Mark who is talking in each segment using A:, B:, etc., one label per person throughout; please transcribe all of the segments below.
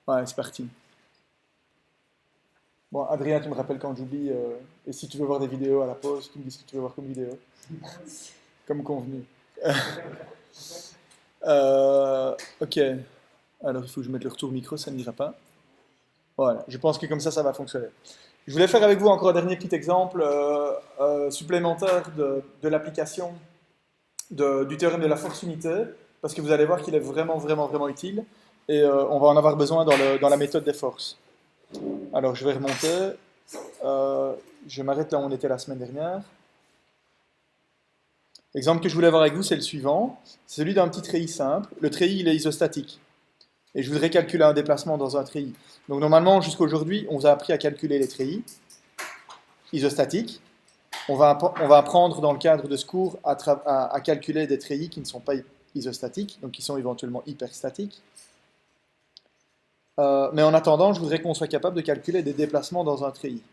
A: Ouais, c'est parti. Bon, Adrien, tu me rappelles quand j'oublie. Et si tu veux voir des vidéos à la pause, tu me dis ce que tu veux voir comme vidéo. Comme convenu. Ok. Alors, il faut que je mette le retour micro, ça n'ira pas. Voilà, je pense que comme ça va fonctionner. Je voulais faire avec vous encore un dernier petit exemple supplémentaire de l'application du théorème de la force unité, parce que vous allez voir qu'il est vraiment, vraiment, vraiment utile. Et on va en avoir besoin dans la méthode des forces. Alors, je vais remonter. Euh, je m'arrête là où on était la semaine dernière. L'exemple que je voulais voir avec vous, c'est le suivant. C'est celui d'un petit treillis simple. Le treillis, il est isostatique. Et je voudrais calculer un déplacement dans un treillis. Donc normalement, jusqu'à aujourd'hui, on vous a appris à calculer les treillis isostatiques. On va apprendre dans le cadre de ce cours à calculer des treillis qui ne sont pas isostatiques, donc qui sont éventuellement hyperstatiques. Mais en attendant, je voudrais qu'on soit capable de calculer des déplacements dans un treillis.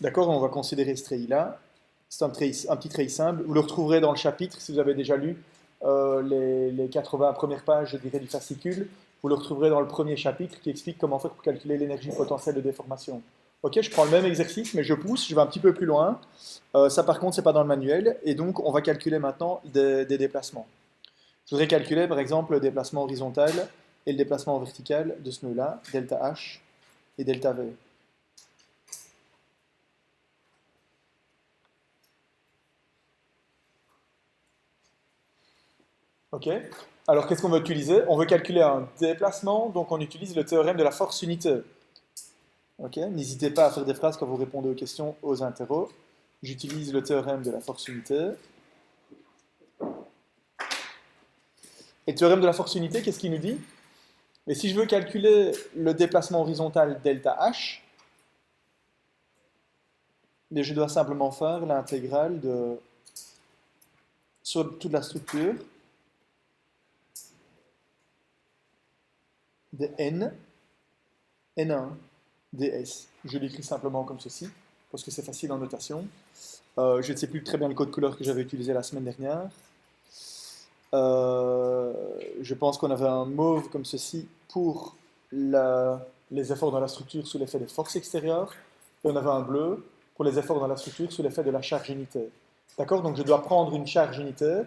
A: D'accord, on va considérer ce treillis-là. C'est un petit treillis simple. Vous le retrouverez dans le chapitre, si vous avez déjà lu les 80 premières pages, je dirais, du fascicule. Vous le retrouverez dans le premier chapitre qui explique comment faire pour calculer l'énergie potentielle de déformation. Ok, je prends le même exercice, mais je pousse, je vais un petit peu plus loin. Ça, par contre, c'est pas dans le manuel. Et donc, on va calculer maintenant des déplacements. Je voudrais calculer, par exemple, le déplacement horizontal et le déplacement vertical de ce nœud-là, delta H et delta V. Ok. Alors, qu'est-ce qu'on veut utiliser? On veut calculer un déplacement, donc on utilise le théorème de la force unité. Ok. N'hésitez pas à faire des phrases quand vous répondez aux questions, aux interros. J'utilise le théorème de la force unité. Et le théorème de la force unité, qu'est-ce qu'il nous dit? Mais si je veux calculer le déplacement horizontal delta H, mais je dois simplement faire l'intégrale sur toute la structure de n1 ds. Je l'écris simplement comme ceci, parce que c'est facile en notation. Je ne sais plus très bien le code couleur que j'avais utilisé la semaine dernière. Euh, je pense qu'on avait un mauve comme ceci pour les efforts dans la structure sous l'effet des forces extérieures, et on avait un bleu pour les efforts dans la structure sous l'effet de la charge unité. D'accord? Donc je dois prendre une charge unité,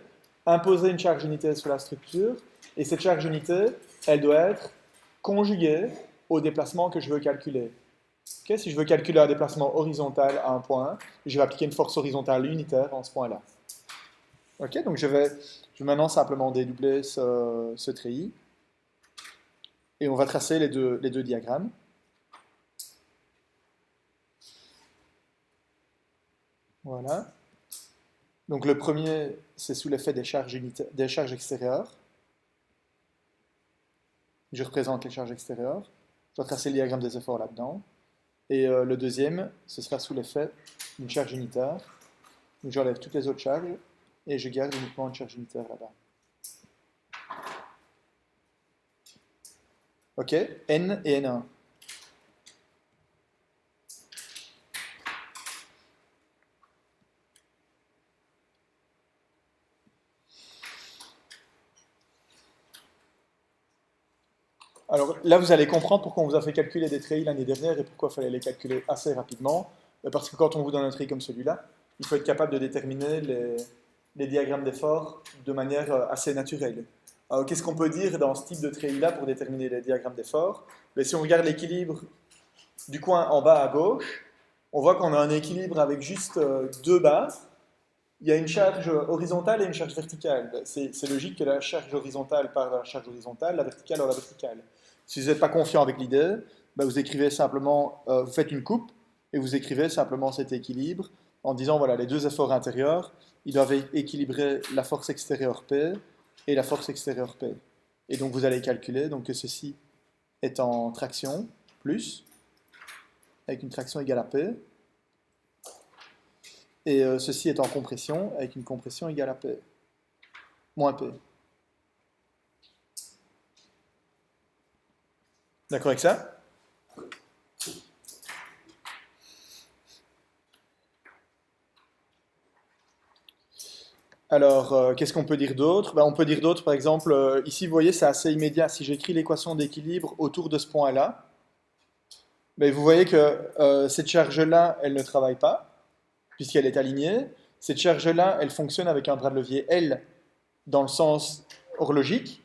A: imposer une charge unité sur la structure, et cette charge unité, elle doit être conjuguée au déplacement que je veux calculer. Ok, si je veux calculer un déplacement horizontal à un point, je vais appliquer une force horizontale unitaire en ce point-là. Ok, donc je vais maintenant simplement dédoubler ce treillis et on va tracer les deux diagrammes. Voilà. Donc le premier, c'est sous l'effet des charges extérieures. Je représente les charges extérieures. Je vais tracer le diagramme des efforts là-dedans. Et le deuxième, ce sera sous l'effet d'une charge unitaire. Donc j'enlève toutes les autres charges et je garde uniquement une charge unitaire là-bas. Ok, N et N1. Alors là, vous allez comprendre pourquoi on vous a fait calculer des treillis l'année dernière et pourquoi il fallait les calculer assez rapidement. Parce que quand on vous donne un treillis comme celui-là, il faut être capable de déterminer les diagrammes d'effort de manière assez naturelle. Alors qu'est-ce qu'on peut dire dans ce type de treillis-là pour déterminer les diagrammes d'effort? Mais si on regarde l'équilibre du coin en bas à gauche, on voit qu'on a un équilibre avec juste deux bases. Il y a une charge horizontale et une charge verticale. C'est logique que la charge horizontale part dans la charge horizontale, la verticale dans la verticale. Si vous n'êtes pas confiant avec l'idée, ben vous écrivez simplement, vous faites une coupe et vous écrivez simplement cet équilibre en disant voilà, les deux efforts intérieurs, ils doivent équilibrer la force extérieure P et la force extérieure P. Et donc vous allez calculer donc, que ceci est en traction plus, avec une traction égale à P, et ceci est en compression avec une compression égale à P, moins P. D'accord avec ça? Alors, qu'est-ce qu'on peut dire d'autre? Ben, on peut dire d'autre, par exemple, ici, vous voyez, c'est assez immédiat. Si j'écris l'équation d'équilibre autour de ce point-là, ben, vous voyez que cette charge-là, elle ne travaille pas, puisqu'elle est alignée. Cette charge-là, elle fonctionne avec un bras de levier L dans le sens horlogique,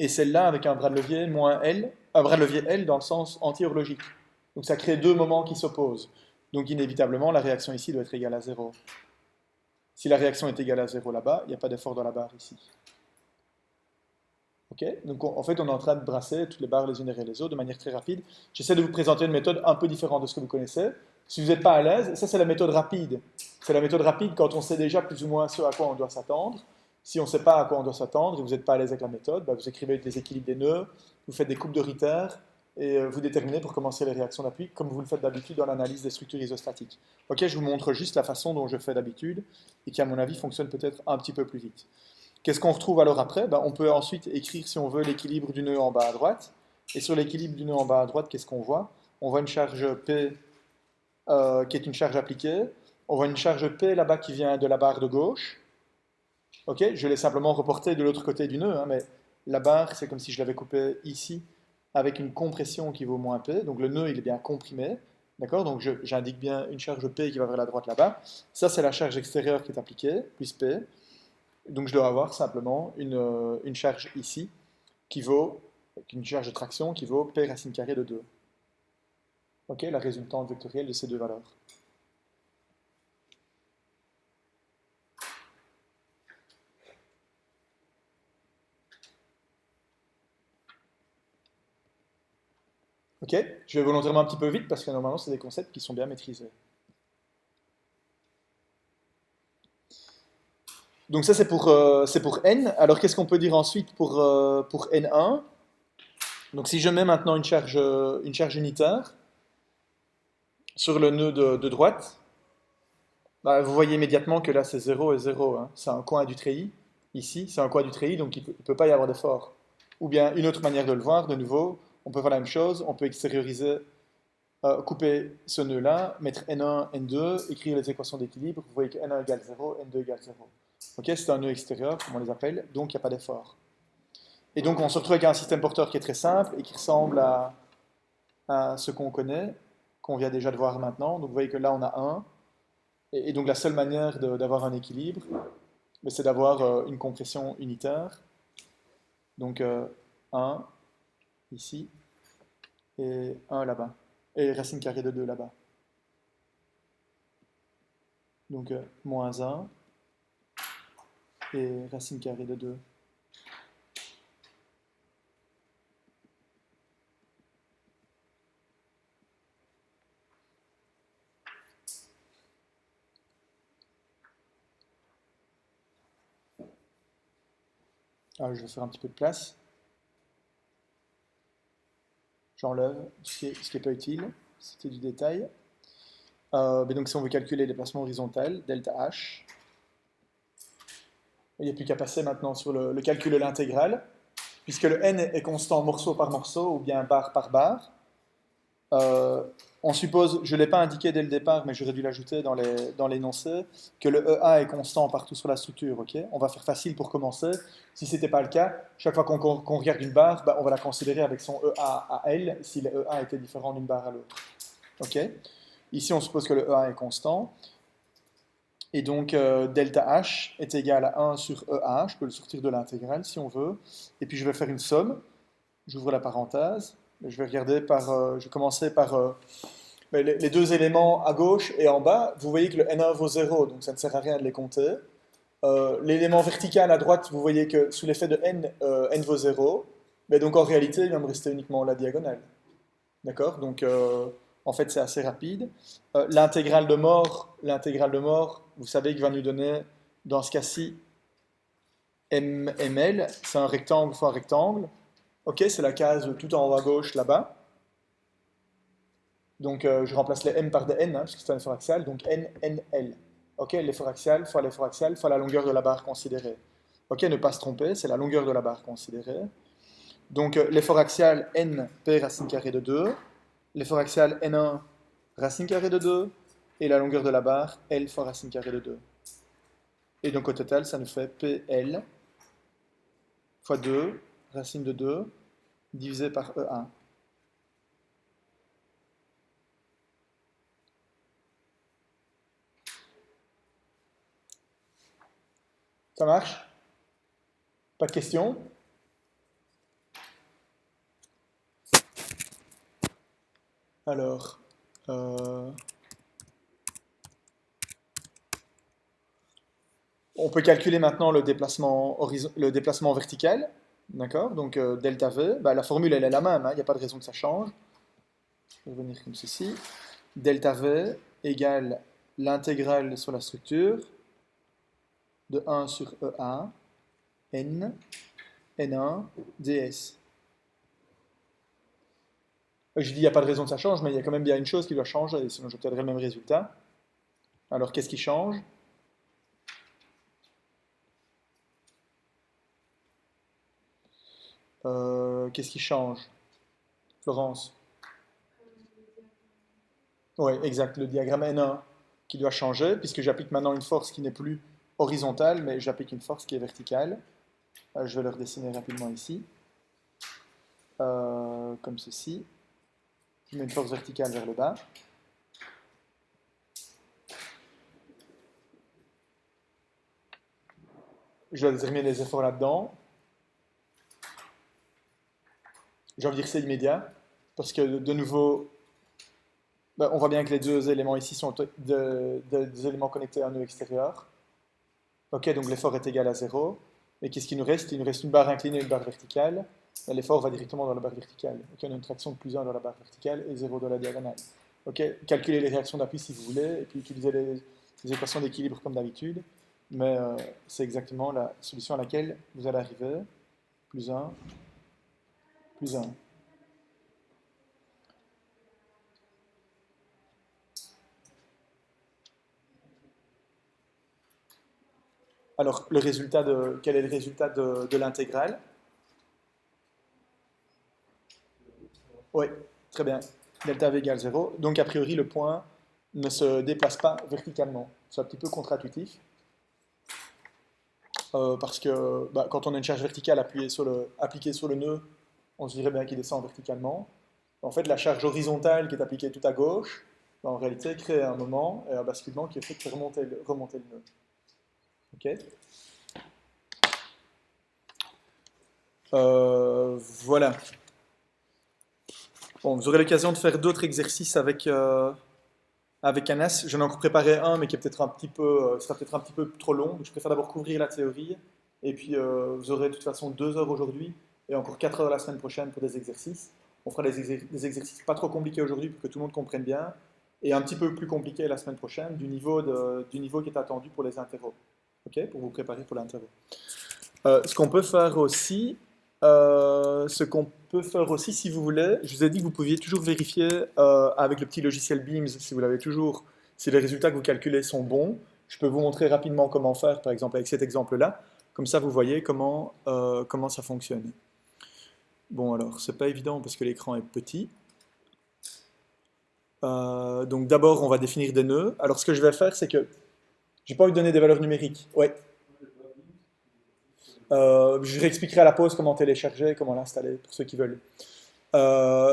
A: et celle-là avec un bras de levier moins L, un bras de levier L dans le sens anti-horlogique. Donc ça crée deux moments qui s'opposent. Donc inévitablement, la réaction ici doit être égale à 0. Si la réaction est égale à 0 là-bas, il n'y a pas d'effort dans la barre ici. Ok. Donc en fait, on est en train de brasser toutes les barres les unes derrière les autres de manière très rapide. J'essaie de vous présenter une méthode un peu différente de ce que vous connaissez. Si vous n'êtes pas à l'aise, ça c'est la méthode rapide. C'est la méthode rapide quand on sait déjà plus ou moins ce à quoi on doit s'attendre. Si on ne sait pas à quoi on doit s'attendre et vous n'êtes pas à l'aise avec la méthode, bah, vous écrivez les équilibres des nœuds, vous faites des coupes de Ritter et vous déterminez pour commencer les réactions d'appui comme vous le faites d'habitude dans l'analyse des structures isostatiques. Ok, je vous montre juste la façon dont je fais d'habitude et qui à mon avis fonctionne peut-être un petit peu plus vite. Qu'est-ce qu'on retrouve alors après? Ben, on peut ensuite écrire, si on veut, l'équilibre du nœud en bas à droite. Et sur l'équilibre du nœud en bas à droite, qu'est-ce qu'on voit? On voit une charge P qui est une charge appliquée. On voit une charge P là-bas qui vient de la barre de gauche. Ok, je l'ai simplement reporté de l'autre côté du nœud, hein, mais la barre, c'est comme si je l'avais coupée ici avec une compression qui vaut moins P. Donc le nœud, il est bien comprimé. D'accord? Donc j'indique bien une charge P qui va vers la droite là-bas. Ça, c'est la charge extérieure qui est appliquée, plus P. Donc je dois avoir simplement une charge ici qui vaut, une charge de traction qui vaut P racine carrée de 2. Ok, la résultante vectorielle de ces deux valeurs. Ok, je vais volontairement un petit peu vite parce que normalement c'est des concepts qui sont bien maîtrisés. Donc ça c'est pour n. Alors qu'est-ce qu'on peut dire ensuite pour n1? Donc si je mets maintenant une charge unitaire sur le nœud de droite, bah, vous voyez immédiatement que là c'est 0 et 0. Hein. C'est un coin du treillis. Ici, c'est un coin du treillis, donc il ne peut pas y avoir d'effort. Ou bien une autre manière de le voir, de nouveau, on peut faire la même chose, on peut extérioriser, couper ce nœud-là, mettre N1, N2, écrire les équations d'équilibre, vous voyez que N1 égale 0, N2 égale 0. Ok, c'est un nœud extérieur, comme on les appelle, donc il n'y a pas d'effort. Et donc on se retrouve avec un système porteur qui est très simple et qui ressemble à ce qu'on connaît, qu'on vient déjà de voir maintenant. Donc vous voyez que là on a 1, et donc la seule manière d'avoir un équilibre, c'est d'avoir une compression unitaire. Donc 1 ici et 1 là-bas. Et racine carrée de 2 là-bas. Donc moins 1 et racine carrée de 2. Alors je vais faire un petit peu de place. J'enlève ce qui est pas utile. C'était du détail. Mais donc si on veut calculer les déplacements horizontaux, delta H, il n'y a plus qu'à passer maintenant sur le calcul de l'intégrale, puisque le n est constant morceau par morceau ou bien barre par barre. On suppose, je ne l'ai pas indiqué dès le départ, mais j'aurais dû l'ajouter dans l'énoncé, que le EA est constant partout sur la structure. Okay, on va faire facile pour commencer. Si ce n'était pas le cas, chaque fois qu'on regarde une barre, bah, on va la considérer avec son EA à elle, si le EA était différent d'une barre à l'autre. Okay, ici, on suppose que le EA est constant. Et donc, delta H est égal à 1 sur EA. Je peux le sortir de l'intégrale si on veut. Et puis, je vais faire une somme. J'ouvre la parenthèse. Je vais regarder je vais commencer par les deux éléments à gauche et en bas. Vous voyez que le N1 vaut 0, donc ça ne sert à rien de les compter. L'élément vertical à droite, vous voyez que sous l'effet de N, N vaut 0. Mais donc, en réalité, il va me rester uniquement la diagonale. D'accord? Donc, en fait, c'est assez rapide. L'intégrale de mort, vous savez qu'il va nous donner, dans ce cas-ci, ML, c'est un rectangle fois rectangle. Ok, c'est la case tout en haut à gauche là-bas. Donc je remplace les m par des n, hein, parce que c'est un effort axial, donc n, n, l. Ok, l'effort axial fois la longueur de la barre considérée. Ok, ne pas se tromper, c'est la longueur de la barre considérée. Donc l'effort axial n p racine carrée de 2, l'effort axial n1 racine carrée de 2, et la longueur de la barre L fois racine carrée de 2. Et donc au total, ça nous fait PL fois 2, racine de 2, divisé par E1. Ça marche? Pas de questions? Alors, on peut calculer maintenant le déplacement vertical. D'accord? Donc delta V, bah, la formule elle est la même, il n'y a pas de raison que ça change. Je vais venir comme ceci. Delta V égale l'intégrale sur la structure de 1 sur E1, N, N1, ds. Je dis il n'y a pas de raison que ça change, mais il y a quand même bien une chose qui doit changer, sinon j'obtiendrai le même résultat. Alors qu'est-ce qui change? Qu'est-ce qui change, Florence? Oui, exact, le diagramme N1 qui doit changer, puisque j'applique maintenant une force qui n'est plus horizontale, mais j'applique une force qui est verticale. Je vais le redessiner rapidement ici, comme ceci. Je mets une force verticale vers le bas. Je dois déterminer les efforts là-dedans. J'ai envie de dire que c'est immédiat, parce que de nouveau, ben, on voit bien que les deux éléments ici sont des éléments connectés à un nœud extérieur. Ok, donc l'effort est égal à 0. Et qu'est-ce qu'il nous reste? Il nous reste une barre inclinée et une barre verticale. L'effort va directement dans la barre verticale. Ok, on a une traction de plus 1 dans la barre verticale et 0 dans la diagonale. Ok, calculez les réactions d'appui si vous voulez, et puis utilisez les équations d'équilibre comme d'habitude. Mais c'est exactement la solution à laquelle vous allez arriver. Plus 1, plus 1. Alors, quel est le résultat de l'intégrale? Oui, très bien. Delta V égale 0. Donc, a priori, le point ne se déplace pas verticalement. C'est un petit peu contre-intuitif. Parce que bah, quand on a une charge verticale appliquée sur le nœud, on se dirait bien qu'il descend verticalement. En fait, la charge horizontale qui est appliquée tout à gauche, bah, en réalité, crée un moment et un basculement qui fait remonter le nœud. Ok. Voilà. Bon, vous aurez l'occasion de faire d'autres exercices avec Anas. J'en ai encore préparé un, mais qui est peut-être sera peut-être un petit peu trop long. Donc je préfère d'abord couvrir la théorie. Et puis, vous aurez de toute façon 2 heures aujourd'hui et encore 4 heures la semaine prochaine pour des exercices. On fera des exercices pas trop compliqués aujourd'hui pour que tout le monde comprenne bien. Et un petit peu plus compliqués la semaine prochaine, du niveau qui est attendu pour les interros. Ok, pour vous préparer pour l'interro. Ce qu'on peut faire aussi, si vous voulez, je vous ai dit que vous pouviez toujours vérifier avec le petit logiciel Beams, si vous l'avez toujours, si les résultats que vous calculez sont bons. Je peux vous montrer rapidement comment faire, par exemple avec cet exemple-là. Comme ça, vous voyez comment ça fonctionne. Bon, alors, c'est pas évident parce que l'écran est petit. Donc d'abord, on va définir des nœuds. Alors, ce que je vais faire, c'est que j'ai pas envie de donner des valeurs numériques. Ouais. Je réexpliquerai à la pause comment télécharger, comment l'installer, pour ceux qui veulent.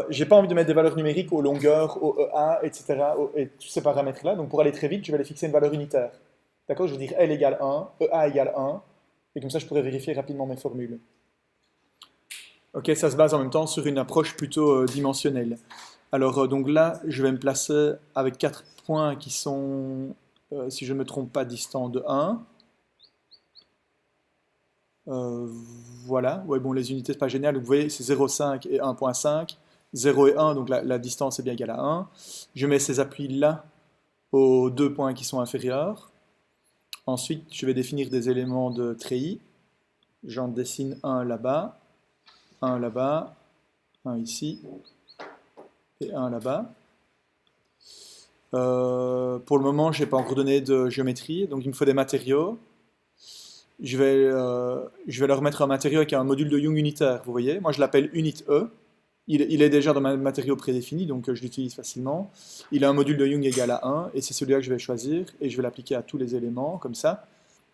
A: J'ai pas envie de mettre des valeurs numériques aux longueurs, au E1, etc. Et tous ces paramètres-là. Donc pour aller très vite, je vais les fixer une valeur unitaire. D'accord? Je vais dire L égale 1, EA égale 1. Et comme ça, je pourrais vérifier rapidement mes formules. Ok, ça se base en même temps sur une approche plutôt dimensionnelle. Alors donc là, je vais me placer avec 4 points qui sont, si je ne me trompe pas, distants de 1. Euh, voilà, ouais, bon, les unités, c'est pas génial. Donc, vous voyez, c'est 0,5 et 1,5. 0 et 1, donc la distance est bien égale à 1. Je mets ces appuis-là aux 2 points qui sont inférieurs. Ensuite, je vais définir des éléments de treillis. J'en dessine un là-bas, un ici, et un là-bas. Pour le moment, je n'ai pas encore donné de géométrie, donc il me faut des matériaux. Je vais leur mettre un matériau avec un module de Young unitaire, vous voyez. Moi, je l'appelle unit E. Il est déjà dans mon matériau prédéfini, donc je l'utilise facilement. Il a un module de Young égal à 1, et c'est celui-là que je vais choisir, et je vais l'appliquer à tous les éléments, comme ça.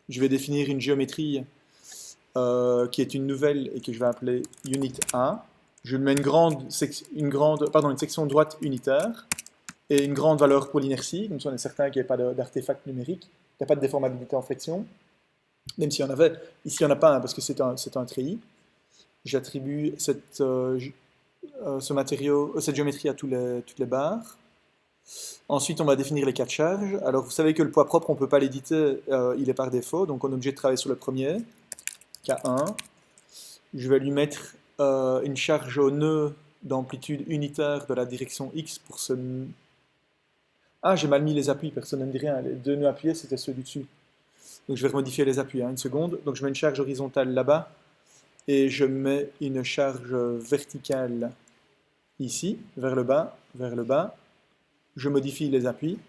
A: je vais définir une géométrie qui est une nouvelle et que je vais appeler unit 1. Je mets une section droite unitaire et une grande valeur pour l'inertie, comme ça on est certain qu'il n'y a pas d'artefact numérique, il n'y a pas de déformabilité en flexion, même s'il y en avait. Ici il n'y en a pas parce que c'est un treillis. J'attribue cette géométrie à toutes les barres. Ensuite, on va définir les cas de charge. Alors, vous savez que le poids propre, on ne peut pas l'éditer, il est par défaut, donc on est obligé de travailler sur le premier, K1. Je vais lui mettre une charge au nœud d'amplitude unitaire de la direction X pour ce... Ah, j'ai mal mis les appuis, personne ne me dit rien. Les deux nœuds appuyés, c'était ceux du dessus. Donc, je vais remodifier les appuis, une seconde. Donc, je mets une charge horizontale là-bas et je mets une charge verticale ici, vers le bas, vers le bas. Je modifie les appuis.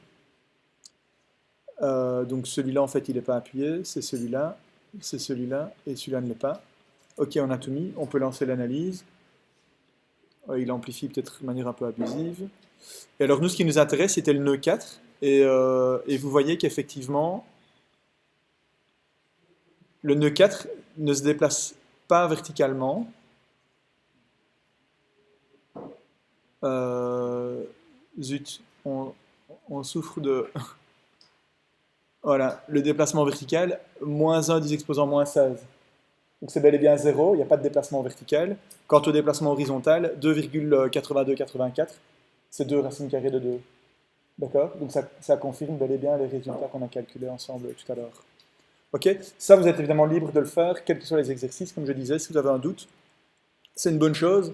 A: Donc celui-là, en fait, il n'est pas appuyé. C'est celui-là, et celui-là ne l'est pas. Ok, on a tout mis. On peut lancer l'analyse. Il amplifie peut-être de manière un peu abusive. Et alors, nous, ce qui nous intéresse, c'était le nœud 4. Et vous voyez qu'effectivement, le nœud 4 ne se déplace pas verticalement. Zut, on souffre de... Voilà, le déplacement vertical, moins 1 10 exposant moins 16. Donc c'est bel et bien 0, il n'y a pas de déplacement vertical. Quant au déplacement horizontal, 2,8284, c'est 2 racines carrées de 2. D'accord? Donc ça confirme bel et bien les résultats qu'on a calculés ensemble tout à l'heure. Ok? Ça, vous êtes évidemment libre de le faire, quels que soient les exercices, comme je disais. Si vous avez un doute, c'est une bonne chose,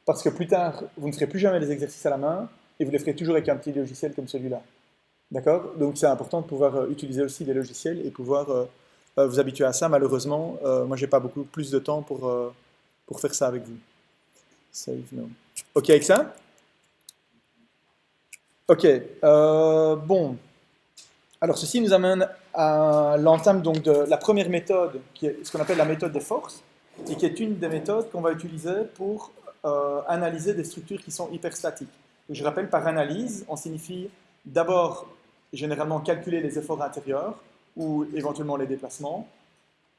A: parce que plus tard, vous ne ferez plus jamais les exercices à la main, et vous les ferez toujours avec un petit logiciel comme celui-là. D'accord? Donc c'est important de pouvoir utiliser aussi des logiciels et pouvoir vous habituer à ça. Malheureusement, moi j'ai pas beaucoup plus de temps pour faire ça avec vous. Save, no. Ok avec ça? Ok. Bon. Alors ceci nous amène à l'entame donc de la première méthode, qui est ce qu'on appelle la méthode des forces, et qui est une des méthodes qu'on va utiliser pour analyser des structures qui sont hyperstatiques. Donc, je rappelle, par analyse, on signifie d'abord généralement calculer les efforts intérieurs ou éventuellement les déplacements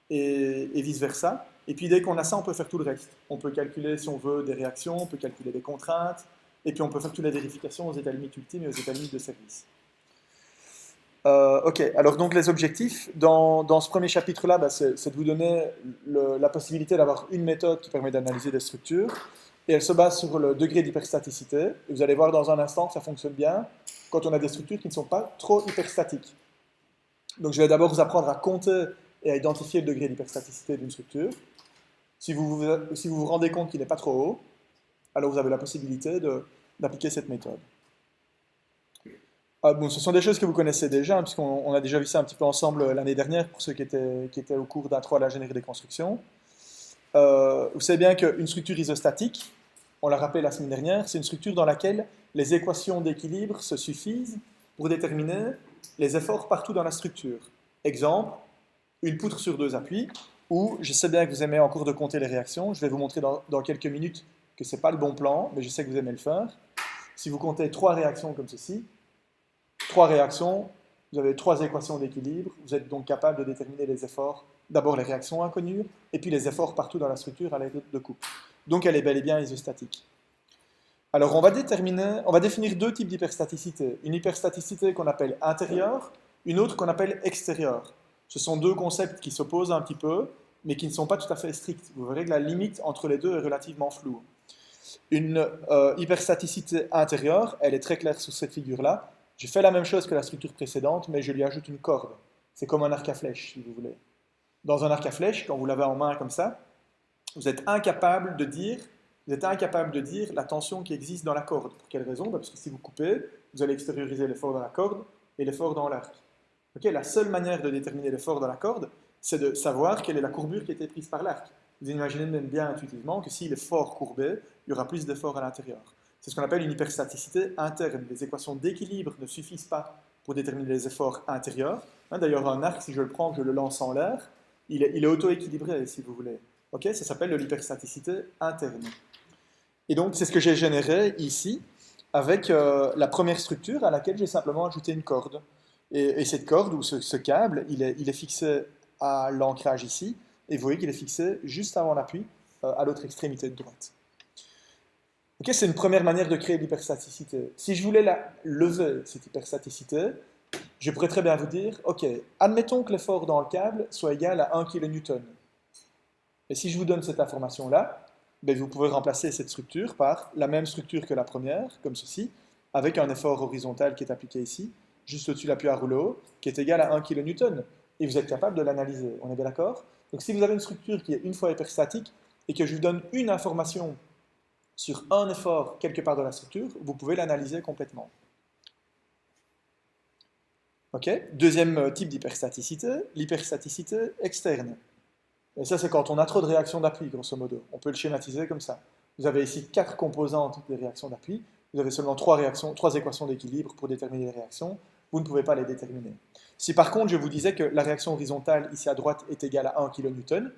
A: et vice-versa. Et puis dès qu'on a ça, on peut faire tout le reste. On peut calculer, si on veut, des réactions, on peut calculer des contraintes, et puis on peut faire toutes les vérifications aux états limites ultimes et aux états limites de service. Ok, alors donc les objectifs, dans ce premier chapitre-là, c'est de vous donner la possibilité d'avoir une méthode qui permet d'analyser des structures, et elle se base sur le degré d'hyperstaticité, et vous allez voir dans un instant que ça fonctionne bien quand on a des structures qui ne sont pas trop hyperstatiques. Donc je vais d'abord vous apprendre à compter et à identifier le degré d'hyperstaticité d'une structure. Si vous vous rendez compte qu'il n'est pas trop haut, alors vous avez la possibilité d'appliquer cette méthode. Bon, ce sont des choses que vous connaissez déjà, puisqu'on a déjà vu ça un petit peu ensemble l'année dernière, pour ceux qui étaient au cours d'intro à l'ingénierie des constructions. Vous savez bien qu'une structure isostatique, on l'a rappelé la semaine dernière, c'est une structure dans laquelle les équations d'équilibre se suffisent pour déterminer les efforts partout dans la structure. Exemple, une poutre sur 2 appuis, ou je sais bien que vous aimez en cours de compter les réactions, je vais vous montrer dans quelques minutes que ce n'est pas le bon plan, mais je sais que vous aimez le faire. Si vous comptez 3 réactions comme ceci, 3 réactions, vous avez 3 équations d'équilibre, vous êtes donc capable de déterminer les efforts, d'abord les réactions inconnues, et puis les efforts partout dans la structure à l'aide de coupe. Donc elle est bel et bien isostatique. Alors on va définir 2 types d'hyperstaticité. Une hyperstaticité qu'on appelle intérieure, une autre qu'on appelle extérieure. Ce sont 2 concepts qui s'opposent un petit peu, mais qui ne sont pas tout à fait stricts. Vous verrez que la limite entre les deux est relativement floue. Une hyperstaticité intérieure, elle est très claire sur cette figure-là. J'ai fait la même chose que la structure précédente, mais je lui ajoute une corde. C'est comme un arc à flèche, si vous voulez. Dans un arc à flèche, quand vous l'avez en main comme ça, vous êtes incapable de dire la tension qui existe dans la corde. Pour quelle raison? Parce que si vous coupez, vous allez extérioriser l'effort dans la corde et l'effort dans l'arc. Okay, la seule manière de déterminer l'effort dans la corde, c'est de savoir quelle est la courbure qui a été prise par l'arc. Vous imaginez même bien intuitivement que s'il est fort courbé, il y aura plus d'effort à l'intérieur. C'est ce qu'on appelle une hyperstaticité interne. Les équations d'équilibre ne suffisent pas pour déterminer les efforts intérieurs. D'ailleurs, un arc, si je le prends, je le lance en l'air, il est auto-équilibré, si vous voulez. Okay, ça s'appelle de l'hyperstaticité interne. Et donc, c'est ce que j'ai généré ici, avec la première structure à laquelle j'ai simplement ajouté une corde. Et cette corde, ou ce câble, il est fixé à l'ancrage ici, et vous voyez qu'il est fixé juste avant l'appui, à l'autre extrémité de droite. Okay, c'est une première manière de créer l'hyperstaticité. Si je voulais lever, cette hyperstaticité, je pourrais très bien vous dire, ok, admettons que l'effort dans le câble soit égal à 1 kN. Et si je vous donne cette information-là, ben vous pouvez remplacer cette structure par la même structure que la première, comme ceci, avec un effort horizontal qui est appliqué ici, juste au-dessus de l'appui à rouleau, qui est égal à 1 kN. Et vous êtes capable de l'analyser. On est bien d'accord? Donc si vous avez une structure qui est une fois hyperstatique, et que je vous donne une information sur un effort quelque part dans la structure, vous pouvez l'analyser complètement. Ok. Deuxième type d'hyperstaticité, l'hyperstaticité externe. Et ça, c'est quand on a trop de réactions d'appui, grosso modo. On peut le schématiser comme ça. Vous avez ici 4 composantes des réactions d'appui. Vous avez seulement 3 équations d'équilibre pour déterminer les réactions. Vous ne pouvez pas les déterminer. Si par contre, je vous disais que la réaction horizontale, ici à droite, est égale à 1 kN,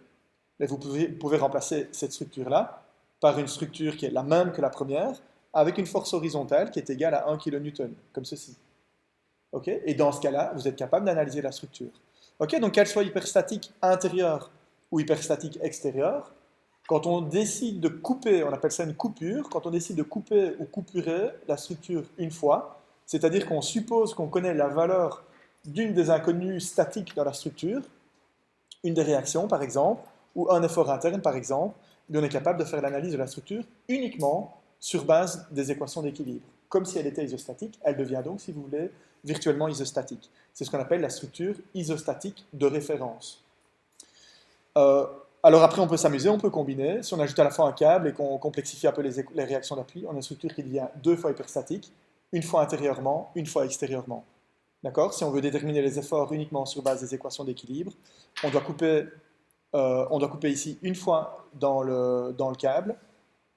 A: vous pouvez remplacer cette structure-là par une structure qui est la même que la première, avec une force horizontale qui est égale à 1 kN, comme ceci. Okay. Et dans ce cas-là, vous êtes capable d'analyser la structure. Okay. Donc qu'elle soit hyperstatique intérieure ou hyperstatique extérieure, quand on décide de couper, on appelle ça une coupure, quand on décide de couper ou coupurer la structure une fois, c'est-à-dire qu'on suppose qu'on connaît la valeur d'une des inconnues statiques dans la structure, une des réactions par exemple, ou un effort interne par exemple, on est capable de faire l'analyse de la structure uniquement sur base des équations d'équilibre. Comme si elle était isostatique, elle devient donc, si vous voulez, virtuellement isostatique. C'est ce qu'on appelle la structure isostatique de référence. Alors après, on peut s'amuser, on peut combiner. Si on ajoute à la fois un câble et qu'on complexifie un peu les réactions d'appui, on a une structure qui devient 2 fois hyperstatique, une fois intérieurement, une fois extérieurement. D'accord? Si on veut déterminer les efforts uniquement sur base des équations d'équilibre, on doit couper ici une fois dans le câble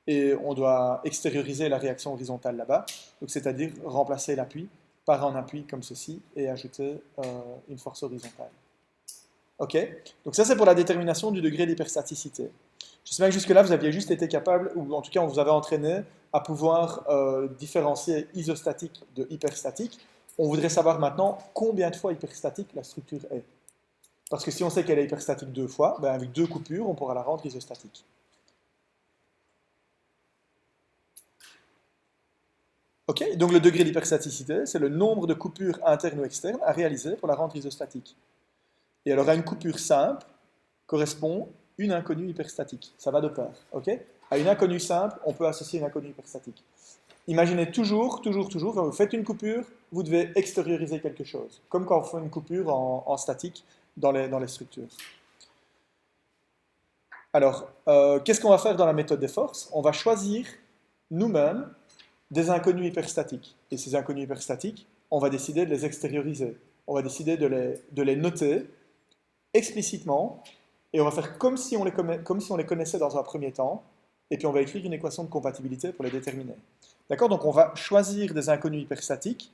A: et on doit extérioriser la réaction horizontale là-bas, c'est-à-dire remplacer l'appui par un appui comme ceci et ajouter une force horizontale. Ok? Donc ça c'est pour la détermination du degré d'hyperstaticité. Je sais bien que jusque-là vous aviez juste été capable, ou en tout cas on vous avait entraîné à pouvoir différencier isostatique de hyperstatique. On voudrait savoir maintenant combien de fois hyperstatique la structure est. Parce que si on sait qu'elle est hyperstatique 2 fois, ben avec 2 coupures, on pourra la rendre isostatique. Ok, donc le degré d'hyperstaticité, c'est le nombre de coupures internes ou externes à réaliser pour la rendre isostatique. Et alors à une coupure simple correspond une inconnue hyperstatique. Ça va de pair. Ok. À une inconnue simple, on peut associer une inconnue hyperstatique. Imaginez toujours, quand vous faites une coupure, vous devez extérioriser quelque chose. Comme quand on fait une coupure en statique dans les structures. Alors, qu'est-ce qu'on va faire dans la méthode des forces? On va choisir nous-mêmes des inconnus hyperstatiques. Et ces inconnus hyperstatiques, on va décider de les extérioriser. On va décider de les noter explicitement, et on va faire comme si on les connaissait dans un premier temps, et puis on va écrire une équation de compatibilité pour les déterminer. D'accord? Donc on va choisir des inconnus hyperstatiques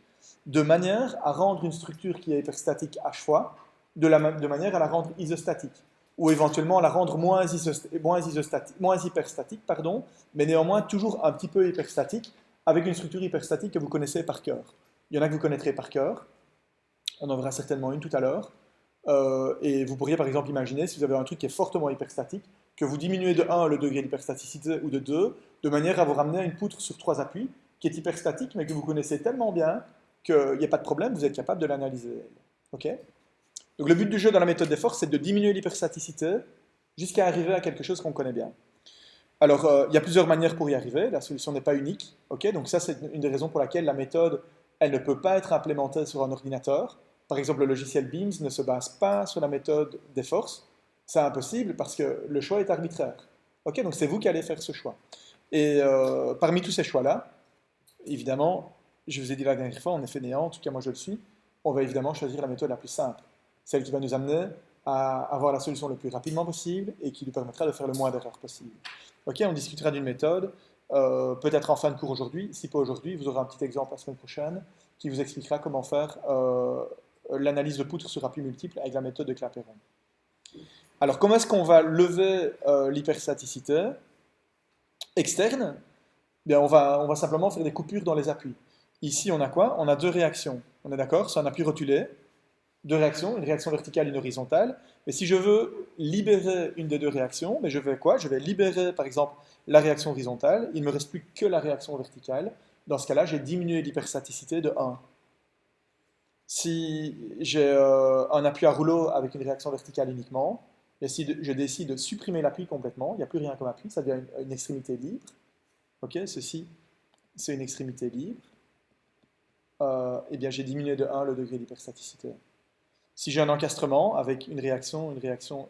A: de manière à rendre une structure qui est hyperstatique h fois, de manière à la rendre isostatique, ou éventuellement à la rendre moins hyperstatique, mais néanmoins toujours un petit peu hyperstatique, avec une structure hyperstatique que vous connaissez par cœur. Il y en a que vous connaîtrez par cœur, on en verra certainement une tout à l'heure, et vous pourriez par exemple imaginer, si vous avez un truc qui est fortement hyperstatique, que vous diminuez de 1 le degré d'hyperstaticité ou de 2, de manière à vous ramener à une poutre sur 3 appuis, qui est hyperstatique, mais que vous connaissez tellement bien qu'il n'y a pas de problème, vous êtes capable de l'analyser. Okay. Donc le but du jeu dans la méthode des forces, c'est de diminuer l'hyperstaticité jusqu'à arriver à quelque chose qu'on connaît bien. Alors, il y a plusieurs manières pour y arriver, la solution n'est pas unique. Okay. Donc ça, c'est une des raisons pour laquelle la méthode, elle ne peut pas être implémentée sur un ordinateur. Par exemple, le logiciel Beams ne se base pas sur la méthode des forces. C'est impossible parce que le choix est arbitraire. Okay, donc c'est vous qui allez faire ce choix. Et parmi tous ces choix-là, évidemment, je vous ai dit la dernière fois, on est fainéant, en tout cas moi je le suis, on va évidemment choisir la méthode la plus simple. Celle qui va nous amener à avoir la solution le plus rapidement possible et qui nous permettra de faire le moins d'erreurs possible. Ok, on discutera d'une méthode, peut-être en fin de cours aujourd'hui. Si pas aujourd'hui, vous aurez un petit exemple la semaine prochaine qui vous expliquera comment faire l'analyse de poutres sur appui multiple avec la méthode de Clapeyron. Alors, comment est-ce qu'on va lever l'hyperstaticité externe? Bien, on va simplement faire des coupures dans les appuis. Ici, on a quoi? On a 2 réactions. On est d'accord? C'est un appui rotulé. deux réactions, une réaction verticale et une horizontale. Mais si je veux libérer une des deux réactions, mais je vais quoi? Je vais libérer par exemple la réaction horizontale, il ne me reste plus que la réaction verticale. Dans ce cas-là, j'ai diminué l'hyperstaticité de 1. Si j'ai un appui à rouleau avec une réaction verticale uniquement, et si je décide de supprimer l'appui complètement, il n'y a plus rien comme appui, ça devient une extrémité libre. Ok, ceci, c'est une extrémité libre. Eh bien, j'ai diminué de 1 le degré d'hyperstaticité. Si j'ai un encastrement avec une réaction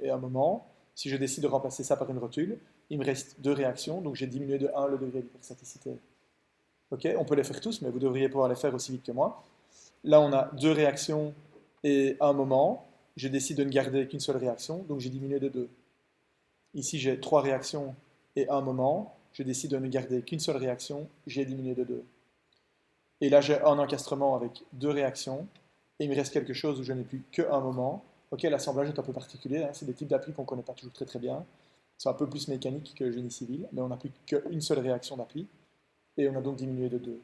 A: et un moment, si je décide de remplacer ça par une rotule, il me reste deux réactions, donc j'ai diminué de 1 le degré d'hyperstaticité. Ok, on peut les faire tous, mais vous devriez pouvoir les faire aussi vite que moi. Là, on a deux réactions et un moment. Je décide de ne garder qu'une seule réaction, donc j'ai diminué de 2. Ici, j'ai trois réactions et un moment. Je décide de ne garder qu'une seule réaction, j'ai diminué de 2. Et là, j'ai un encastrement avec deux réactions, et il me reste quelque chose où je n'ai plus qu'un moment. Ok, l'assemblage est un peu particulier, hein, c'est des types d'appui qu'on ne connaît pas toujours très très bien. C'est un peu plus mécanique que génie civil, mais on n'a plus qu'une seule réaction d'appui, et on a donc diminué de 2.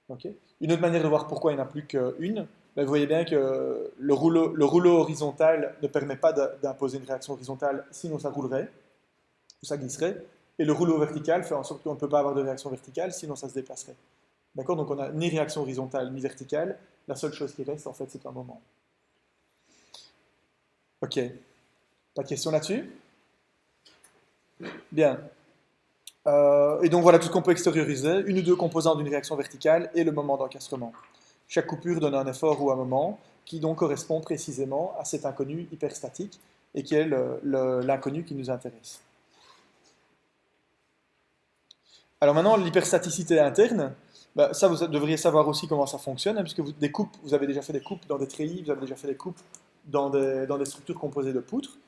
A: Okay. Une autre manière de voir pourquoi il n'y en a plus qu'une, ben vous voyez bien que le rouleau horizontal ne permet pas d'imposer une réaction horizontale, sinon ça roulerait, ou ça glisserait, et le rouleau vertical fait en sorte qu'on ne peut pas avoir de réaction verticale, sinon ça se déplacerait. D'accord? Donc on n'a ni réaction horizontale ni verticale, la seule chose qui reste en fait c'est un moment. Ok, pas de questions là-dessus? Bien. Et donc voilà tout ce qu'on peut extérioriser, une ou deux composantes d'une réaction verticale et le moment d'encastrement. Chaque coupure donne un effort ou un moment qui donc correspond précisément à cet inconnu hyperstatique et qui est l'inconnu qui nous intéresse. Alors maintenant, l'hyperstaticité interne, bah, ça vous devriez savoir aussi comment ça fonctionne, hein, puisque vous avez déjà fait des coupes dans des treillis, vous avez déjà fait des coupes dans des structures composées de poutres.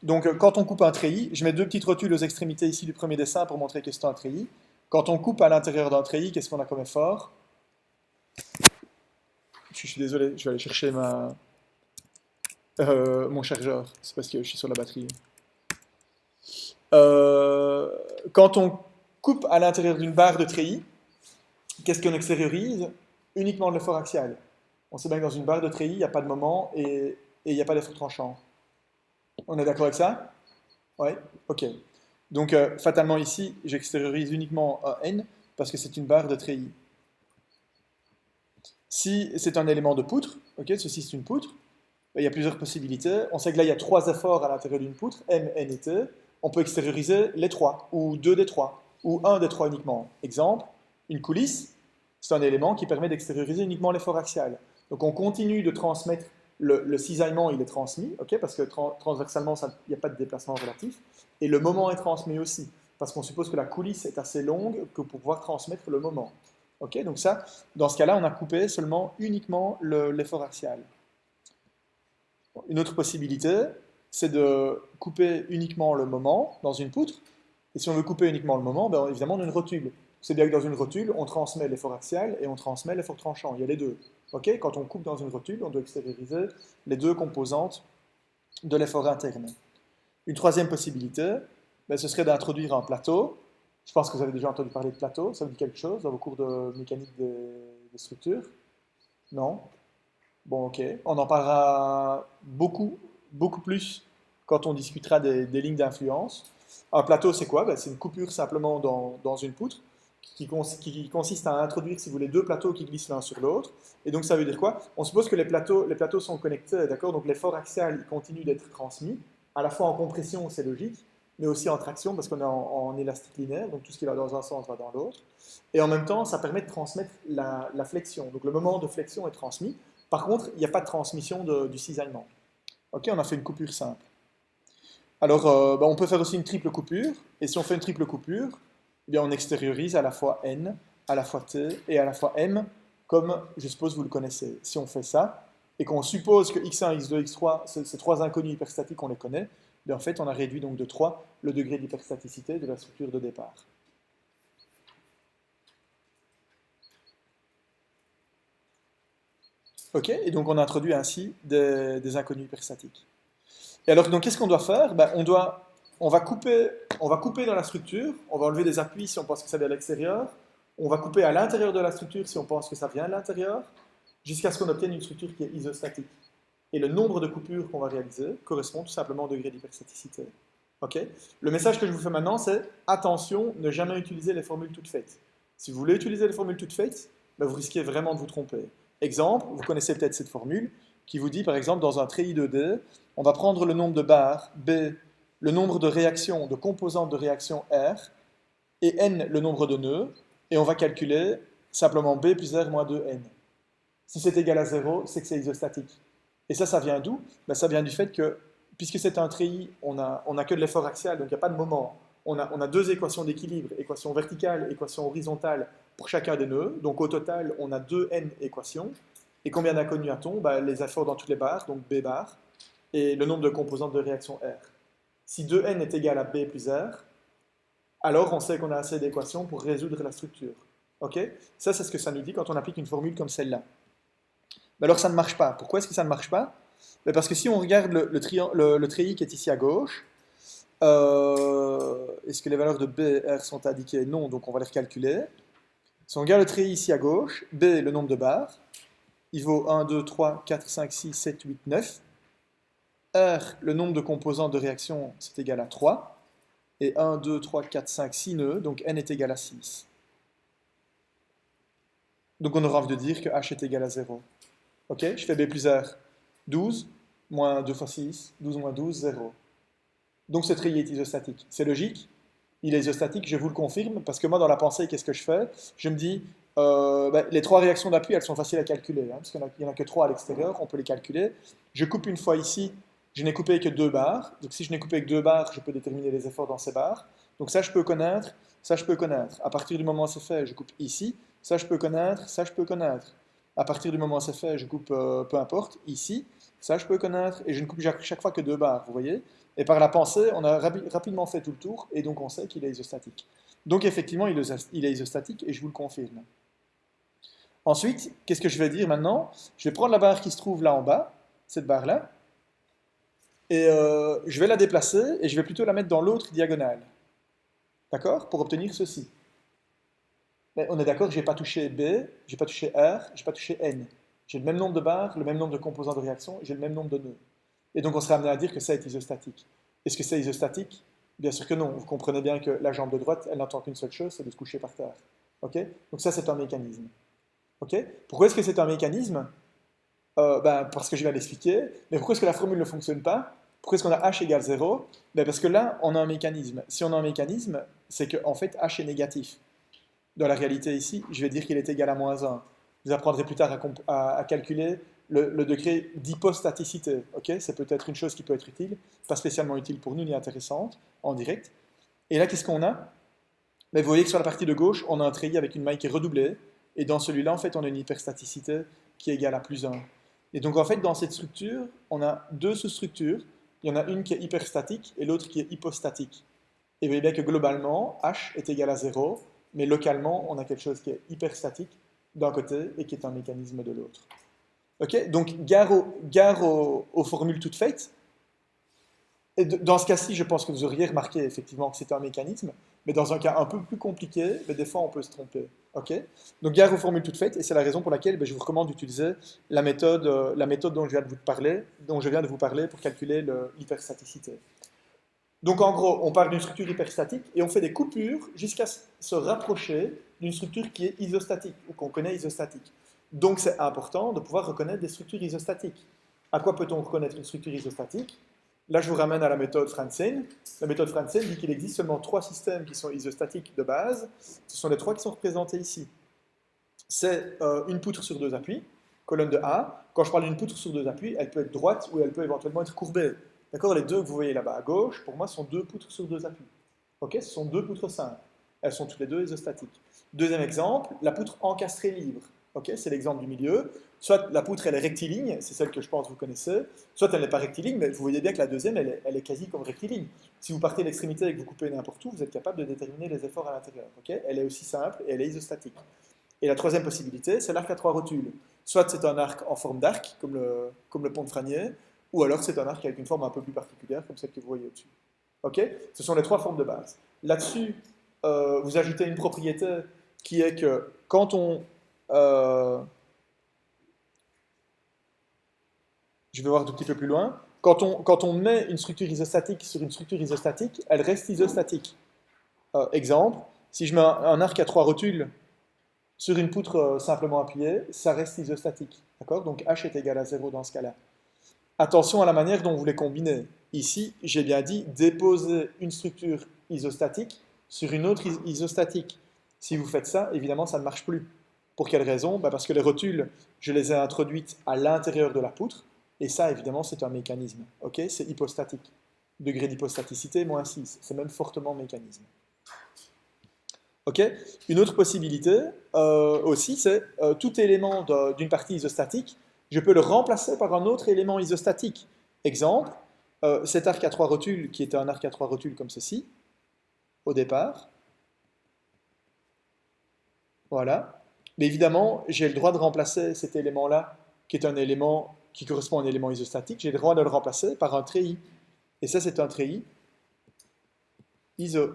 A: Donc quand on coupe un treillis, je mets deux petites rotules aux extrémités ici du premier dessin pour montrer que c'est un treillis. Quand on coupe à l'intérieur d'un treillis, qu'est-ce qu'on a comme effort? Je suis désolé, je vais aller chercher mon chargeur. C'est parce que je suis sur la batterie. Quand on coupe à l'intérieur d'une barre de treillis, qu'est-ce qu'on extériorise? Uniquement l'effort axial. On sait bien que dans une barre de treillis, il n'y a pas de moment et il n'y a pas d'effort tranchant. On est d'accord avec ça? Oui? Ok. Donc, fatalement ici, j'extériorise uniquement un n parce que c'est une barre de treillis. Si c'est un élément de poutre, ok, ceci c'est une poutre, il y a plusieurs possibilités. On sait que là, il y a trois efforts à l'intérieur d'une poutre, M, N et T. On peut extérioriser les trois, ou deux des trois, ou un des trois uniquement. Exemple, une coulisse, c'est un élément qui permet d'extérioriser uniquement l'effort axial. Donc on continue de transmettre, le cisaillement il est transmis, okay, parce que transversalement il n'y a pas de déplacement relatif, et le moment est transmis aussi, parce qu'on suppose que la coulisse est assez longue que pour pouvoir transmettre le moment. Okay, donc ça, dans ce cas-là, on a coupé uniquement l'effort axial. Une autre possibilité, c'est de couper uniquement le moment dans une poutre. Et si on veut couper uniquement le moment, ben évidemment, on a une rotule. C'est bien que dans une rotule, on transmet l'effort axial et on transmet l'effort tranchant. Il y a les deux. Okay, quand on coupe dans une rotule, on doit extérioriser les deux composantes de l'effort interne. Une troisième possibilité, ben, ce serait d'introduire un plateau. Je pense que vous avez déjà entendu parler de plateau. Ça vous dit quelque chose dans vos cours de mécanique des structures? Non? Bon, ok. On en parlera beaucoup, beaucoup plus quand on discutera des lignes d'influence. Un plateau, c'est quoi? Ben, c'est une coupure simplement dans une poutre qui consiste à introduire, si vous voulez, deux plateaux qui glissent l'un sur l'autre. Et donc, ça veut dire quoi? On suppose que les plateaux sont connectés, d'accord? Donc, l'effort axial il continue d'être transmis, à la fois en compression, c'est logique, mais aussi en traction, parce qu'on est en élastique linéaire, donc tout ce qui va dans un sens va dans l'autre. Et en même temps, ça permet de transmettre la flexion. Donc, le moment de flexion est transmis. Par contre, il n'y a pas de transmission du cisaillement. Ok, on a fait une coupure simple. Alors, ben, on peut faire aussi une triple coupure. Et si on fait une triple coupure, eh bien, on extériorise à la fois N, à la fois T et à la fois M, comme je suppose vous le connaissez. Si on fait ça, et qu'on suppose que X1, X2, X3, ces trois inconnus hyperstatiques, on les connaît, bien, en fait, on a réduit donc de 3 le degré d'hyperstaticité de la structure de départ. Ok, et donc on introduit ainsi des inconnus hyperstatiques. Et alors, donc, qu'est-ce qu'on doit faire? Ben, on va couper dans la structure, on va enlever des appuis si on pense que ça vient de l'extérieur, on va couper à l'intérieur de la structure si on pense que ça vient de l'intérieur, jusqu'à ce qu'on obtienne une structure qui est isostatique. Et le nombre de coupures qu'on va réaliser correspond tout simplement au degré d'hyperstaticité. Ok. Le message que je vous fais maintenant, c'est attention, ne jamais utiliser les formules toutes faites. Si vous voulez utiliser les formules toutes faites, ben vous risquez vraiment de vous tromper. Exemple, vous connaissez peut-être cette formule qui vous dit, par exemple, dans un treillis 2D, on va prendre le nombre de barres B, le nombre de réactions, de composantes de réaction R, et N le nombre de nœuds, et on va calculer simplement B plus R moins 2N. Si c'est égal à 0, c'est que c'est isostatique. Et ça vient d'où? Ben, ça vient du fait que, puisque c'est un treillis, on a que de l'effort axial, donc il n'y a pas de moment. On a deux équations d'équilibre, équation verticale, équation horizontale, pour chacun des nœuds. Donc au total, on a 2n équations. Et combien d'inconnus a-t-on? Ben, les efforts dans toutes les barres, donc B bar, et le nombre de composantes de réaction R. Si 2n est égal à B plus R, alors on sait qu'on a assez d'équations pour résoudre la structure. Ok? Ça, c'est ce que ça nous dit quand on applique une formule comme celle-là. Mais alors ça ne marche pas. Pourquoi est-ce que ça ne marche pas? Parce que si on regarde le treillis qui est ici à gauche, est-ce que les valeurs de B et R sont indiquées? Non, donc on va les recalculer. Si on regarde le treillis ici à gauche, B, le nombre de barres, il vaut 1, 2, 3, 4, 5, 6, 7, 8, 9. R, le nombre de composantes de réaction, c'est égal à 3. Et 1, 2, 3, 4, 5, 6 nœuds, donc N est égal à 6. Donc on aura envie de dire que H est égal à 0. Ok, je fais B plus R. 12, moins 2 fois 6, 12 moins 12, 0. Donc ce treillis est isostatique. C'est logique, il est isostatique, je vous le confirme, parce que moi dans la pensée, qu'est-ce que je fais? Je me dis, les trois réactions d'appui, elles sont faciles à calculer, hein, parce qu'il n'y en a que 3 à l'extérieur, on peut les calculer. Je coupe une fois ici, je n'ai coupé que 2 barres, donc si je n'ai coupé que 2 barres, je peux déterminer les efforts dans ces barres. Donc ça je peux connaître, ça je peux connaître. À partir du moment où c'est fait, je coupe ici, ça je peux connaître, ça je peux connaître. À partir du moment où c'est fait, je coupe, peu importe, ici, ça je peux connaître, et je ne coupe chaque fois que 2 barres, vous voyez? Et par la pensée, on a rapidement fait tout le tour, et donc on sait qu'il est isostatique. Donc effectivement, il est isostatique, et je vous le confirme. Ensuite, qu'est-ce que je vais dire maintenant? Je vais prendre la barre qui se trouve là en bas, cette barre-là, et je vais la déplacer, et je vais plutôt la mettre dans l'autre diagonale. D'accord? Pour obtenir ceci. Mais on est d'accord que je n'ai pas touché B, je n'ai pas touché R, je n'ai pas touché N. J'ai le même nombre de barres, le même nombre de composants de réaction, j'ai le même nombre de nœuds. Et donc on serait amené à dire que ça est isostatique. Est-ce que c'est isostatique? Bien sûr que non. Vous comprenez bien que la jambe de droite, elle n'entend qu'une seule chose, c'est de se coucher par terre. Ok? Donc ça, c'est un mécanisme. Ok? Pourquoi est-ce que c'est un mécanisme? Parce que je viens d'expliquer. Mais pourquoi est-ce que la formule ne fonctionne pas? Pourquoi est-ce qu'on a H égale 0? Parce que là, on a un mécanisme. Si on a un mécanisme, c'est qu'en fait, H est négatif. Dans la réalité ici, je vais dire qu'il est égal à moins 1. Vous apprendrez plus tard à calculer le degré d'hypostaticité. Okay, c'est peut-être une chose qui peut être utile, pas spécialement utile pour nous ni intéressante en direct. Et là, qu'est-ce qu'on a? Vous voyez que sur la partie de gauche, on a un treillis avec une maille qui est redoublée. Et dans celui-là, en fait, on a une hyperstaticité qui est égale à plus 1. Et donc, en fait, dans cette structure, on a deux sous-structures. Il y en a une qui est hyperstatique et l'autre qui est hypostatique. Et vous voyez bien que globalement, H est égal à 0, mais localement, on a quelque chose qui est hyperstatique d'un côté et qui est un mécanisme de l'autre. Ok, donc gare aux formules toutes faites. Et dans ce cas-ci, je pense que vous auriez remarqué effectivement que c'était un mécanisme, mais dans un cas un peu plus compliqué, des fois on peut se tromper. Ok, donc gare aux formules toutes faites, et c'est la raison pour laquelle je vous recommande d'utiliser la méthode dont je viens de vous parler pour calculer l'hyperstaticité. Donc en gros, on parle d'une structure hyperstatique et on fait des coupures jusqu'à se rapprocher d'une structure qui est isostatique ou qu'on connaît isostatique. Donc c'est important de pouvoir reconnaître des structures isostatiques. À quoi peut-on reconnaître une structure isostatique? Là, je vous ramène à la méthode Franzen. La méthode Franzen dit qu'il existe seulement 3 systèmes qui sont isostatiques de base. Ce sont les 3 qui sont représentés ici. C'est une poutre sur 2 appuis, colonne de A. Quand je parle d'une poutre sur 2 appuis, elle peut être droite ou elle peut éventuellement être courbée. D'accord? Les deux que vous voyez là-bas à gauche, pour moi, sont 2 poutres sur 2 appuis. Ok? Ce sont 2 poutres simples. Elles sont toutes les deux isostatiques. Deuxième exemple, la poutre encastrée libre. Ok? C'est l'exemple du milieu. Soit la poutre elle est rectiligne, c'est celle que je pense que vous connaissez, soit elle n'est pas rectiligne, mais vous voyez bien que la deuxième elle est quasi comme rectiligne. Si vous partez de l'extrémité et que vous coupez n'importe où, vous êtes capable de déterminer les efforts à l'intérieur. Okay, elle est aussi simple et elle est isostatique. Et la troisième possibilité, c'est l'arc à 3 rotules. Soit c'est un arc en forme d'arc, comme le pont de Franier, ou alors c'est un arc avec une forme un peu plus particulière, comme celle que vous voyez au-dessus. Okay, ce sont les 3 formes de base. Là-dessus, vous ajoutez une propriété qui est que quand on Je vais voir un tout petit peu plus loin. Quand on met une structure isostatique sur une structure isostatique, elle reste isostatique. Exemple, si je mets un arc à 3 rotules sur une poutre simplement appuyée, ça reste isostatique. D'accord? Donc H est égal à 0 dans ce cas-là. Attention à la manière dont vous les combinez. Ici, j'ai bien dit déposer une structure isostatique sur une autre isostatique. Si vous faites ça, évidemment, ça ne marche plus. Pour quelle raison? Parce que les rotules, je les ai introduites à l'intérieur de la poutre, et ça, évidemment, c'est un mécanisme. Ok? C'est hypostatique. Degré d'hypostaticité, moins 6. C'est même fortement mécanisme. Ok? Une autre possibilité aussi, c'est tout élément d'une partie isostatique, je peux le remplacer par un autre élément isostatique. Exemple, cet arc à 3 rotules, qui était un arc à 3 rotules comme ceci, au départ. Voilà. Mais évidemment, j'ai le droit de remplacer cet élément-là, qui est un élément qui correspond à un élément isostatique, j'ai le droit de le remplacer par un treillis. Et ça, c'est un treillis iso.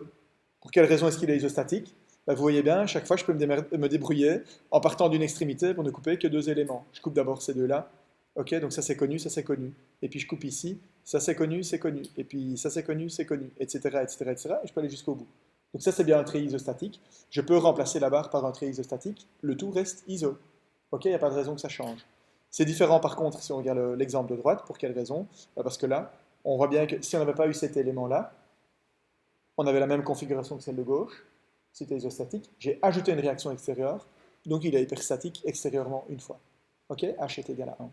A: Pour quelle raison est-ce qu'il est isostatique? Vous voyez bien, à chaque fois, je peux me débrouiller en partant d'une extrémité pour ne couper que deux éléments. Je coupe d'abord ces deux-là. Ok, donc ça c'est connu, ça c'est connu. Et puis je coupe ici, ça c'est connu, c'est connu. Et puis ça c'est connu, etc., etc., etc. Et je peux aller jusqu'au bout. Donc ça c'est bien un trait isostatique. Je peux remplacer la barre par un trait isostatique. Le tout reste iso. Ok, il n'y a pas de raison que ça change. C'est différent par contre si on regarde l'exemple de droite. Pour quelle raison? Parce que là, on voit bien que si on n'avait pas eu cet élément-là, on avait la même configuration que celle de gauche. C'était isostatique. J'ai ajouté une réaction extérieure. Donc il est hyperstatique extérieurement une fois. Ok, H est égal à 1.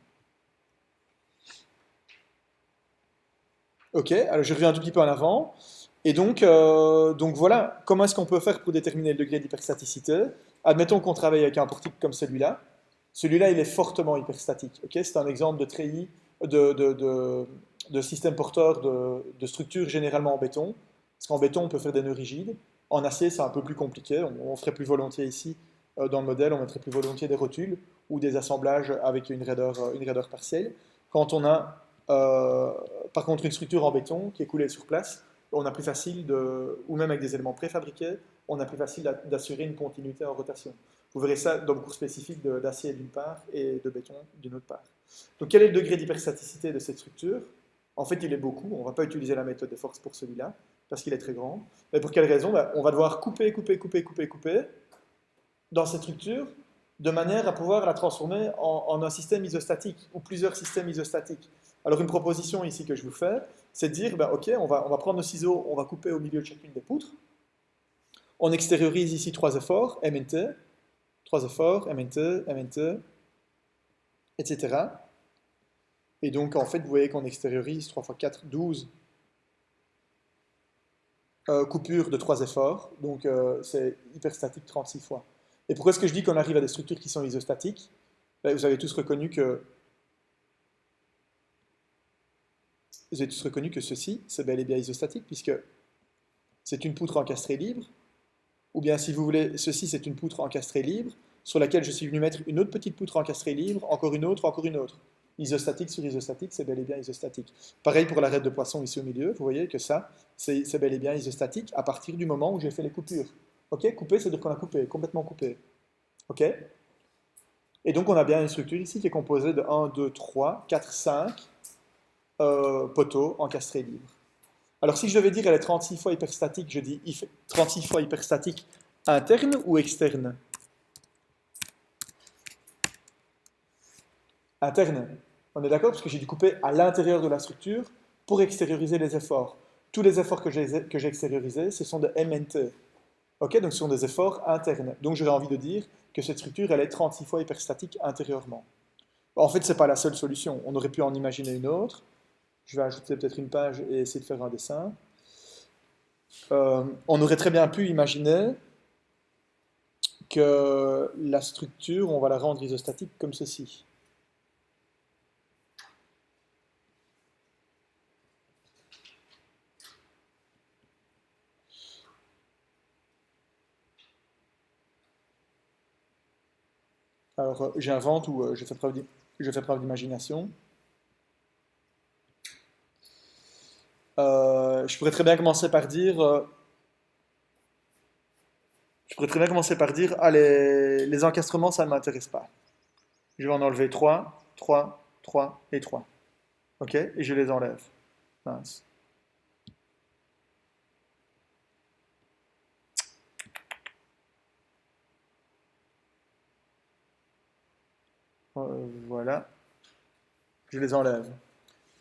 A: Ok, alors je reviens un tout petit peu en avant. Et donc voilà, comment est-ce qu'on peut faire pour déterminer le degré d'hyperstaticité? Admettons qu'on travaille avec un portique comme celui-là. Celui-là, il est fortement hyperstatique. Ok, c'est un exemple de treillis, de système porteur de structure généralement en béton. Parce qu'en béton, on peut faire des nœuds rigides. En acier, c'est un peu plus compliqué. On ferait plus volontiers ici, dans le modèle, on mettrait plus volontiers des rotules ou des assemblages avec une raideur partielle. Quand on a par contre une structure en béton qui est coulée sur place, on a plus facile ou même avec des éléments préfabriqués, on a plus facile d'assurer une continuité en rotation. Vous verrez ça dans le cours spécifique d'acier d'une part et de béton d'une autre part. Donc quel est le degré d'hyperstaticité de cette structure? En fait, il est beaucoup. On ne va pas utiliser la méthode de force pour celui-là, parce qu'il est très grand. Mais pour quelle raison? On va devoir couper dans cette structure de manière à pouvoir la transformer en un système isostatique ou plusieurs systèmes isostatiques. Alors une proposition ici que je vous fais, c'est de dire, ok, on va prendre nos ciseaux, on va couper au milieu de chacune des poutres. On extériorise ici 3 efforts, MNT, 3 efforts, MNT, MNT, etc. Et donc en fait, vous voyez qu'on extériorise 3 x 4, 12 coupures de 3 efforts, donc c'est hyperstatique 36 fois. Et pourquoi est-ce que je dis qu'on arrive à des structures qui sont isostatiques? Vous avez tous reconnu que ceci, c'est bel et bien isostatique, puisque c'est une poutre encastrée libre, ou bien si vous voulez, ceci c'est une poutre encastrée libre, sur laquelle je suis venu mettre une autre petite poutre encastrée libre, encore une autre, encore une autre. Isostatique sur isostatique, c'est bel et bien isostatique. Pareil pour l'arête de poisson ici au milieu, vous voyez que ça, c'est bel et bien isostatique à partir du moment où j'ai fait les coupures. Ok, couper, c'est-à-dire qu'on a coupé, complètement coupé. Ok? Et donc on a bien une structure ici qui est composée de 1, 2, 3, 4, 5 poteaux encastrés libres. Alors si je devais dire elle est 36 fois hyperstatique, je dis 36 fois hyperstatique interne ou externe? Interne. On est d'accord? Parce que j'ai dû couper à l'intérieur de la structure pour extérioriser les efforts. Tous les efforts que j'ai extériorisés, ce sont de MNT. Ok, donc ce sont des efforts internes. Donc j'aurais envie de dire que cette structure, elle est 36 fois hyperstatique intérieurement. En fait, ce n'est pas la seule solution. On aurait pu en imaginer une autre. Je vais ajouter peut-être une page et essayer de faire un dessin. On aurait très bien pu imaginer que la structure, on va la rendre isostatique comme ceci. Alors, j'invente ou je fais preuve d'imagination. Je pourrais très bien commencer par dire... ah, les encastrements, ça ne m'intéresse pas. Je vais en enlever 3, 3, 3 et 3. Ok, et je les enlève. Mince. Voilà, je les enlève.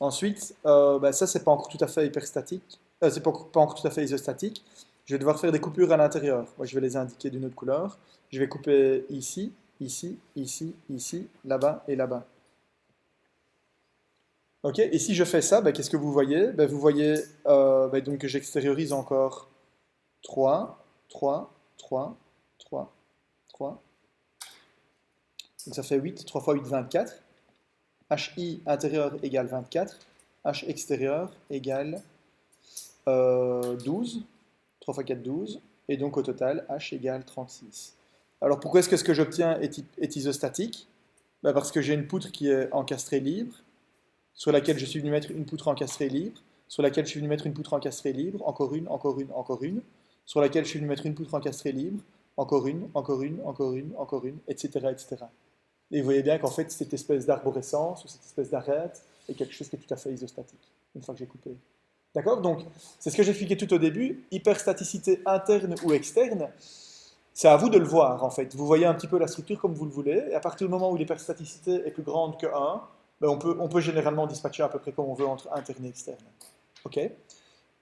A: Ensuite, ça, c'est pas encore tout à fait hyperstatique. C'est pas encore tout à fait isostatique. Je vais devoir faire des coupures à l'intérieur. Moi, je vais les indiquer d'une autre couleur. Je vais couper ici, ici, ici, ici, là-bas et là-bas. Ok, et si je fais ça, qu'est-ce que vous voyez? Vous voyez donc que j'extériorise encore 3, 3, 3, 3, 3. Donc ça fait 8, 3 fois 8, 24. HI intérieur égale 24. H extérieur égale 12. 3 fois 4, 12. Et donc au total, H égale 36. Alors pourquoi est-ce que ce que j'obtiens est isostatique? Parce que j'ai une poutre qui est encastrée libre, sur laquelle je suis venu mettre une poutre encastrée libre, sur laquelle je suis venu mettre une poutre encastrée libre, encore une, encore une, encore une, sur laquelle je suis venu mettre une poutre encastrée libre, encore une, encore une, encore une, encore une, etc. etc. Et vous voyez bien qu'en fait, cette espèce d'arborescence ou cette espèce d'arête est quelque chose qui est tout à fait isostatique, une fois que j'ai coupé. D'accord? Donc, c'est ce que j'expliquais tout au début. Hyperstaticité interne ou externe, c'est à vous de le voir, en fait. Vous voyez un petit peu la structure comme vous le voulez, et à partir du moment où l'hyperstaticité est plus grande que 1, on peut généralement dispatcher à peu près comme on veut entre interne et externe. Ok?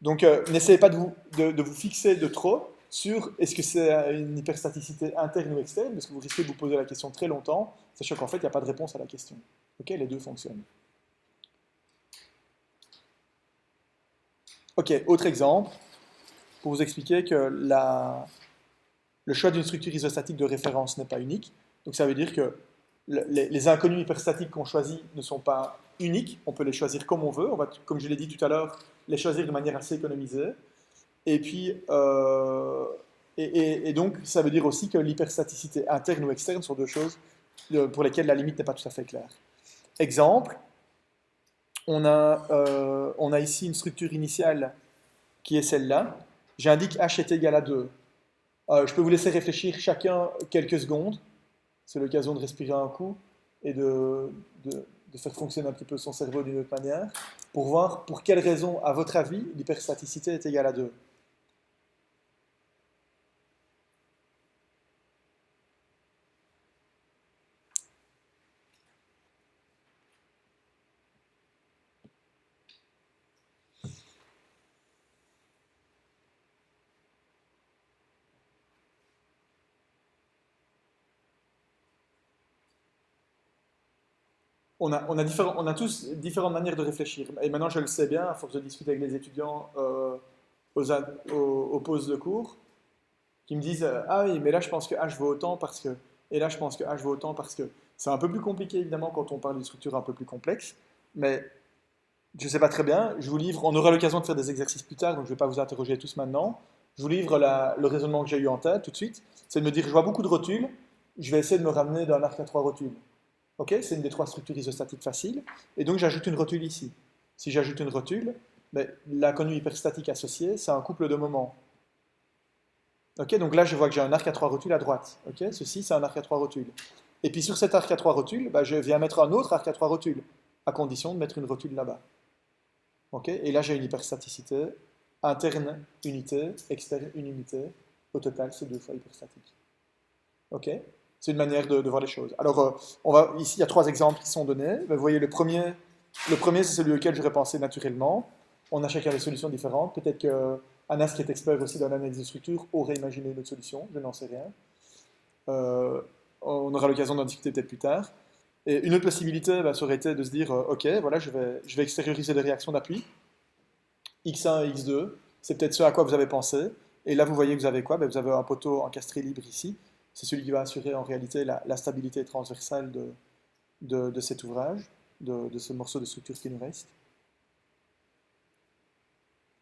A: Donc, n'essayez pas de vous fixer de trop sur est-ce que c'est une hyperstaticité interne ou externe, parce que vous risquez de vous poser la question très longtemps, sachant qu'en fait, il n'y a pas de réponse à la question. Ok? Les deux fonctionnent. Ok, autre exemple, pour vous expliquer que le choix d'une structure isostatique de référence n'est pas unique. Donc ça veut dire que les inconnus hyperstatiques qu'on choisit ne sont pas uniques, on peut les choisir comme on veut, on va, comme je l'ai dit tout à l'heure, les choisir de manière assez économisée. Et puis, et donc ça veut dire aussi que l'hyperstaticité interne ou externe sont deux choses pour lesquelles la limite n'est pas tout à fait claire. Exemple, on a ici une structure initiale qui est celle-là. J'indique h est égal à 2. Je peux vous laisser réfléchir chacun quelques secondes. C'est l'occasion de respirer un coup et de faire fonctionner un petit peu son cerveau d'une autre manière pour voir pour quelle raison, à votre avis, l'hyperstaticité est égale à 2. On a tous différentes manières de réfléchir. Et maintenant, je le sais bien, à force de discuter avec les étudiants aux pauses de cours, qui me disent ah oui, mais là, je pense que H vaut autant parce que. Et là, je pense que H vaut autant parce que. C'est un peu plus compliqué, évidemment, quand on parle d'une structure un peu plus complexe. Mais je ne sais pas très bien. Je vous livre, on aura l'occasion de faire des exercices plus tard, donc je ne vais pas vous interroger tous maintenant. Je vous livre le raisonnement que j'ai eu en tête tout de suite. C'est de me dire je vois beaucoup de rotules, je vais essayer de me ramener d'un arc à 3 rotules. Ok, c'est une des 3 structures isostatiques faciles. Et donc j'ajoute une rotule ici. Si j'ajoute une rotule, l'inconnu hyperstatique associé, c'est un couple de moments. Ok, donc là je vois que j'ai un arc à 3 rotules à droite. Ok, ceci c'est un arc à 3 rotules. Et puis sur cet arc à 3 rotules, je viens mettre un autre arc à 3 rotules, à condition de mettre une rotule là-bas. Ok, et là j'ai une hyperstaticité interne unité, externe une unité. Au total, c'est 2 fois hyperstatique. Ok, c'est une manière de voir les choses. Alors, ici, il y a 3 exemples qui sont donnés. Vous voyez, le premier c'est celui auquel j'aurais pensé naturellement. On a chacun des solutions différentes. Peut-être que Anas, qui est expert aussi dans l'analyse de structure, aurait imaginé une autre solution. Je n'en sais rien. On aura l'occasion d'en discuter peut-être plus tard. Et une autre possibilité, ça aurait été de se dire, ok, voilà, je vais extérioriser des réactions d'appui. X1 et X2, c'est peut-être ce à quoi vous avez pensé. Et là, vous voyez que vous avez quoi? Vous avez un poteau encastré libre ici. C'est celui qui va assurer en réalité la stabilité transversale de cet ouvrage, de ce morceau de structure qui nous reste.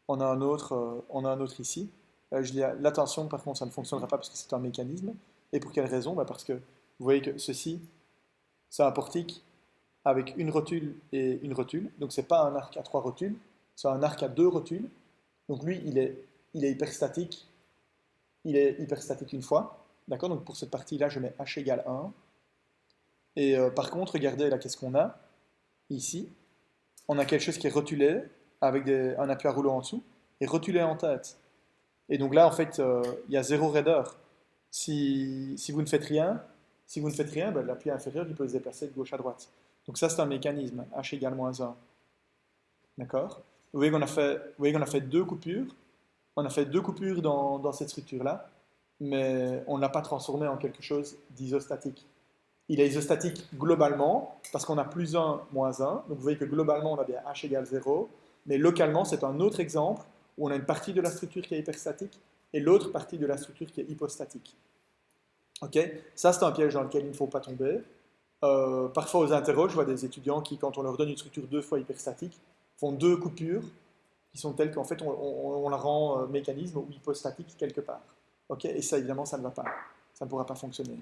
A: On a un autre ici. Je dis l'attention, par contre, ça ne fonctionnera pas parce que c'est un mécanisme. Et pour quelle raison? Parce que vous voyez que ceci, c'est un portique avec une rotule et une rotule. Donc c'est pas un arc à 3 rotules, c'est un arc à 2 rotules. Donc lui, il est hyperstatique. Il est hyperstatique une fois. D'accord? Donc pour cette partie-là, je mets h égale 1. Et par contre, regardez là, qu'est-ce qu'on a ici? on a quelque chose qui est rotulé avec un appui à rouleau en dessous et rotulé en tête. Et donc là, en fait, il y a zéro raideur. Si vous ne faites rien, ben, l'appui inférieur, il peut se déplacer de gauche à droite. Donc ça, c'est un mécanisme, h égale moins 1. D'accord? Vous voyez qu'on a fait deux coupures. On a fait deux coupures dans cette structure-là, mais on ne l'a pas transformé en quelque chose d'isostatique. Il est isostatique globalement, parce qu'on a plus 1, moins 1. Donc vous voyez que globalement, on a bien h égale 0. Mais localement, c'est un autre exemple où on a une partie de la structure qui est hyperstatique et l'autre partie de la structure qui est hypostatique. Ok? Ça, c'est un piège dans lequel il ne faut pas tomber. Parfois, aux interros, je vois des étudiants qui, quand on leur donne une structure deux fois hyperstatique, font deux coupures qui sont telles qu'en fait, on la rend mécanisme ou hypostatique quelque part. Ok? Et ça, évidemment, ça ne va pas. Ça ne pourra pas fonctionner.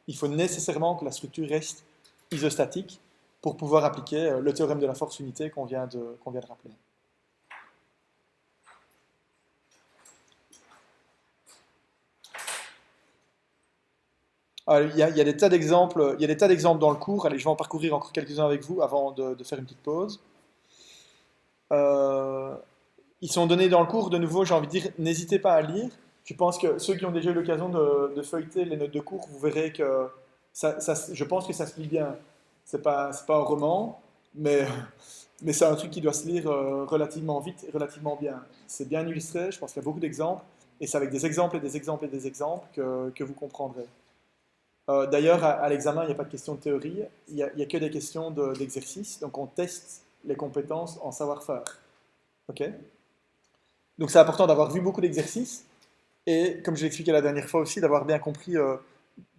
A: Il faut nécessairement que la structure reste isostatique pour pouvoir appliquer le théorème de la force unité qu'on vient de rappeler. Alors, il y a des tas d'exemples, dans le cours. Allez, je vais en parcourir encore quelques-uns avec vous avant de faire une petite pause. Euh, Ils sont donnés dans le cours. De nouveau, j'ai envie de dire, n'hésitez pas à lire. Je pense que ceux qui ont déjà eu l'occasion de feuilleter les notes de cours, vous verrez que je pense que ça se lit bien. C'est pas un roman, mais c'est un truc qui doit se lire relativement vite et relativement bien. C'est bien illustré. Je pense qu'il y a beaucoup d'exemples, et c'est avec des exemples et des exemples et des exemples que vous comprendrez. D'ailleurs, à l'examen, il n'y a pas de questions de théorie, il n'y a que des questions d'exercice. Donc, on teste les compétences en savoir-faire. Ok? Donc, c'est important d'avoir vu beaucoup d'exercices et, comme je l'expliquais la dernière fois aussi, d'avoir bien compris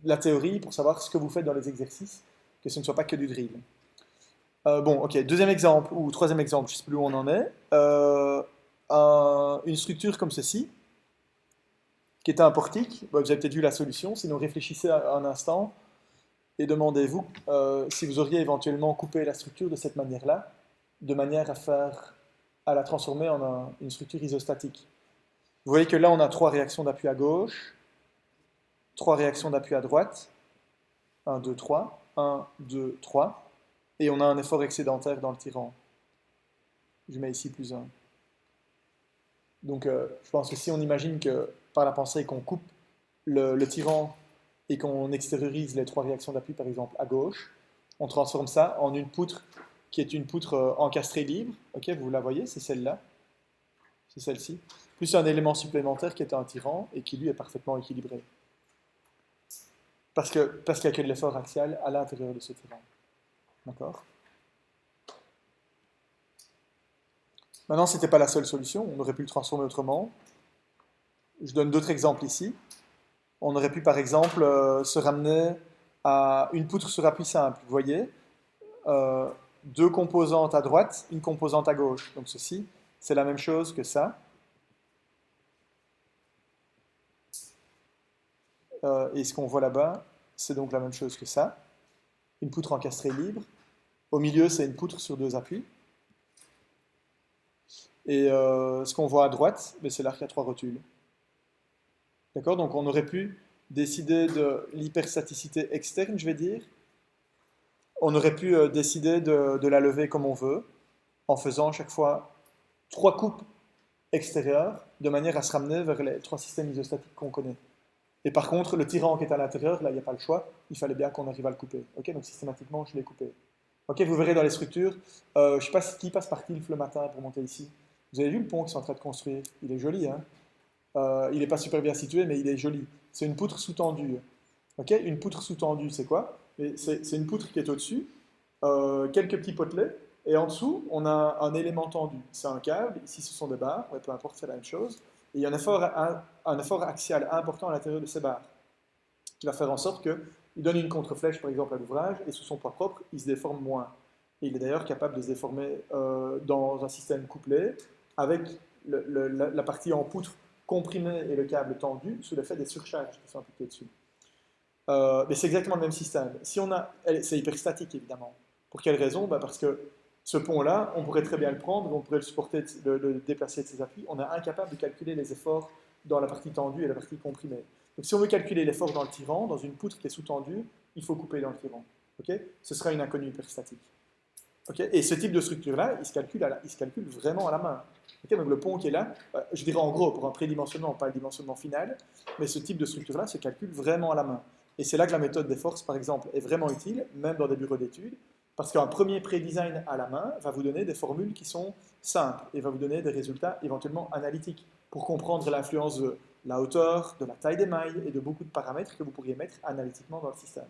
A: la théorie pour savoir ce que vous faites dans les exercices, que ce ne soit pas que du drill. Bon, ok, deuxième exemple ou troisième exemple, je ne sais plus où on en est. Une structure comme ceci, qui était un portique. Bon, vous avez peut-être vu la solution, sinon réfléchissez un instant et demandez-vous si vous auriez éventuellement coupé la structure de cette manière-là, de manière à la transformer en une structure isostatique. Vous voyez que là, on a trois réactions d'appui à gauche, trois réactions d'appui à droite, 1, 2, 3, 1, 2, 3, et on a un effort excédentaire dans le tirant. Je mets ici plus 1. Donc, je pense que si on imagine que par la pensée qu'on coupe le tirant et qu'on extériorise les trois réactions d'appui, par exemple, à gauche, on transforme ça en une poutre qui est une poutre encastrée libre. Ok, vous la voyez, c'est celle-là. C'est celle-ci. Plus un élément supplémentaire qui est un tirant et qui, lui, est parfaitement équilibré. Parce qu'il n'y a que de l'effort axial à l'intérieur de ce tirant. D'accord? Maintenant, ce n'était pas la seule solution. On aurait pu le transformer autrement. Je donne d'autres exemples ici. On aurait pu, par exemple, se ramener à une poutre sur appui simple. Vous voyez, deux composantes à droite, une composante à gauche. Donc ceci, c'est la même chose que ça. Et ce qu'on voit là-bas, c'est donc la même chose que ça. Une poutre encastrée libre. Au milieu, c'est une poutre sur deux appuis. Et ce qu'on voit à droite, c'est l'arc à trois rotules. D'accord? Donc on aurait pu décider de l'hyperstaticité externe, je vais dire. On aurait pu décider de la lever comme on veut, en faisant chaque fois trois coupes extérieures, de manière à se ramener vers les trois systèmes isostatiques qu'on connaît. Et par contre, le tirant qui est à l'intérieur, là, il n'y a pas le choix, il fallait bien qu'on arrive à le couper. Ok, donc systématiquement, je l'ai coupé. Ok, vous verrez dans les structures, je ne sais pas qui passe par Tilf le matin pour monter ici. Vous avez vu le pont qu'ils sont en train de construire? Il est joli, hein? Il n'est pas super bien situé, mais il est joli. C'est une poutre sous-tendue. Ok, une poutre sous-tendue, c'est quoi? C'est une poutre qui est au-dessus, quelques petits potelets, et en dessous, on a un élément tendu. C'est un câble, ici ce sont des barres, ouais, peu importe, c'est la même chose. Et il y a un effort axial important à l'intérieur de ces barres, qui va faire en sorte qu'il donne une contre-flèche, par exemple, à l'ouvrage, et sous son poids propre, il se déforme moins. Et il est d'ailleurs capable de se déformer dans un système couplé, avec la partie en poutre comprimée et le câble tendu, sous l'effet des surcharges qui sont appliquées dessus. Mais c'est exactement le même système. C'est hyperstatique, évidemment. Pour quelle raison? Parce que ce pont-là, on pourrait très bien le prendre, on pourrait le supporter, le déplacer de ses appuis. On est incapable de calculer les efforts dans la partie tendue et la partie comprimée. Donc si on veut calculer l'effort dans le tirant, dans une poutre qui est sous-tendue, il faut couper dans le tirant. Okay? Ce sera une inconnue hyperstatique. Ok, et ce type de structure-là, il se calcule vraiment à la main. Ok, donc le pont qui est là, je dirais en gros pour un prédimensionnement, pas le dimensionnement final, mais ce type de structure-là se calcule vraiment à la main. Et c'est là que la méthode des forces, par exemple, est vraiment utile, même dans des bureaux d'études, parce qu'un premier pré-design à la main va vous donner des formules qui sont simples et va vous donner des résultats éventuellement analytiques pour comprendre l'influence de la hauteur, de la taille des mailles et de beaucoup de paramètres que vous pourriez mettre analytiquement dans le système.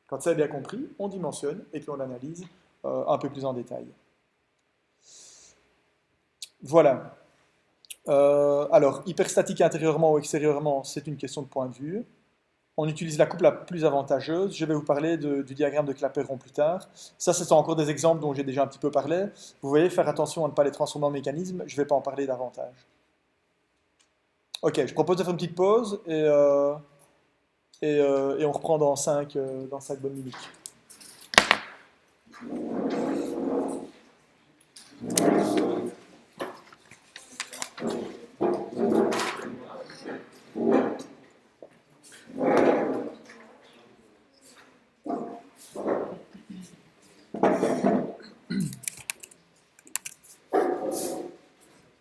A: Quand ça est bien compris, on dimensionne et puis on l'analyse un peu plus en détail. Voilà. Alors, hyperstatique intérieurement ou extérieurement, c'est une question de point de vue. On utilise la coupe la plus avantageuse. Je vais vous parler du diagramme de Clapeyron plus tard. Ça, ce sont encore des exemples dont j'ai déjà un petit peu parlé. Vous voyez, faire attention à ne pas les transformer en mécanisme. Je ne vais pas en parler davantage. Ok, je propose de faire une petite pause et on reprend dans 5 bonnes minutes.